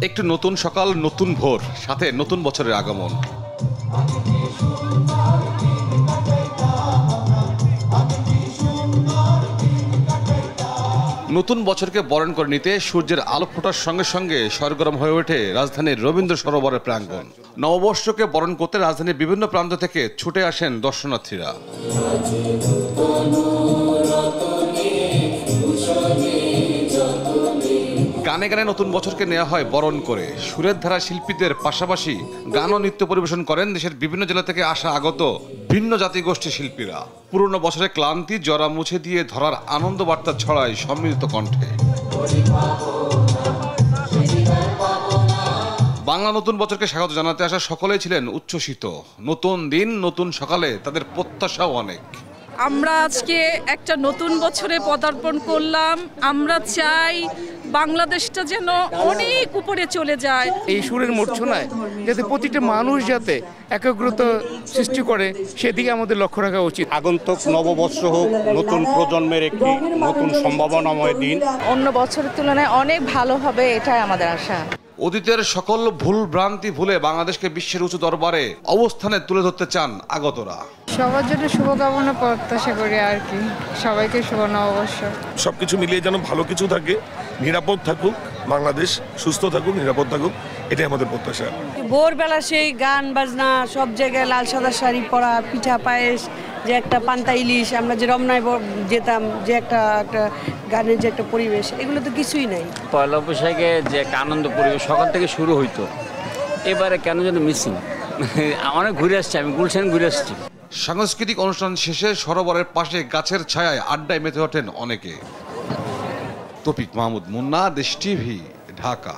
একটু নতুন সকাল, নতুন ভোর, সাথে নতুন বছরের আগমন। নতুন বছরকে বরণ করে নিতে সূর্যের আলো ফোটার সঙ্গে সঙ্গে সরগরম হয়ে ওঠে রাজধানীর রবীন্দ্র সরোবরের প্রাঙ্গণ। নববর্ষকে বরণ করতে রাজধানীর বিভিন্ন প্রান্ত থেকে ছুটে আসেন দর্শনার্থীরা। গানে গানে নতুন বছরকে নেওয়া হয় বরণ করে। সুরের ধারা শিল্পীদের পাশাপাশি গান ও নৃত্য পরিবেশন করেন দেশের বিভিন্ন জেলা থেকে আসা আগত ভিন্ন জাতিগোষ্ঠীর শিল্পীরা। পুরনো বছরের ক্লান্তি জরা মুছে দিয়ে ধরার আনন্দ বার্তা ছড়ায় সম্মিলিত কণ্ঠে। বাংলা নতুন বছরকে স্বাগত জানাতে আসা সকলেই ছিলেন উচ্ছ্বসিত। নতুন দিন, নতুন সকালে তাদের প্রত্যাশাও অনেক। আমরা আজকে একটা নতুন বছরে পদার্পণ করলাম। আমরা চাই বাংলাদেশটা যেন অনেক উপরে চলে যায়। এই সুরের মূর্ছনায় যাতে প্রতিটা মানুষ যাতে একাগ্রতা সৃষ্টি করে সেদিকে আমাদের লক্ষ্য রাখা উচিত। আগন্তুক নববর্ষ হোক নতুন প্রজন্মের একটি নতুন সম্ভাবনাময় দিন। অন্য বছরের তুলনায় অনেক ভালো হবে, এটাই আমাদের আশা। অতীতের সকল ভুল ভ্রান্তি ভুলে বাংলাদেশকে বিশ্বের উঁচু দরবারে অবস্থানে তুলে ধরতে চান আগতরা। সবার জন্য শুভকামনা প্রত্যাশা করি আর কি। সবাইকে শুভ নববর্ষ। সবকিছু মিলিয়ে যেন ভালো কিছু থাকে, নিরাপদ থাকুক বাংলাদেশ, সুস্থ থাকুক, নিরাপদ থাকুক, এটাই আমাদের প্রত্যাশা। ভোরবেলা সেই গান বাজনা, সব জায়গায় লাল সাদা শাড়ি পরা, পিঠা পায়েস, যে একটা পান্তা ইলিশ, আমরা যে রমনায় যেতাম, যে একটা গানের যে একটা পরিবেশ, এগুলো তো কিছুই নাই। পয়লা বৈশাখে যে একটা আনন্দ পরিবেশ সকাল থেকে শুরু হইতো, এবারে কেন যেন মিসিং। অনেক ঘুরে আসছি, আমি গুলশান ঘুরে আসছি। সাংস্কৃতিক অনুষ্ঠান শেষে সরোবরের পাশে গাছের ছায়ায় আড্ডায় মেতে ওঠেন অনেকে। তৌফিক মাহমুদ মুন্না, দেশ টিভি, ঢাকা।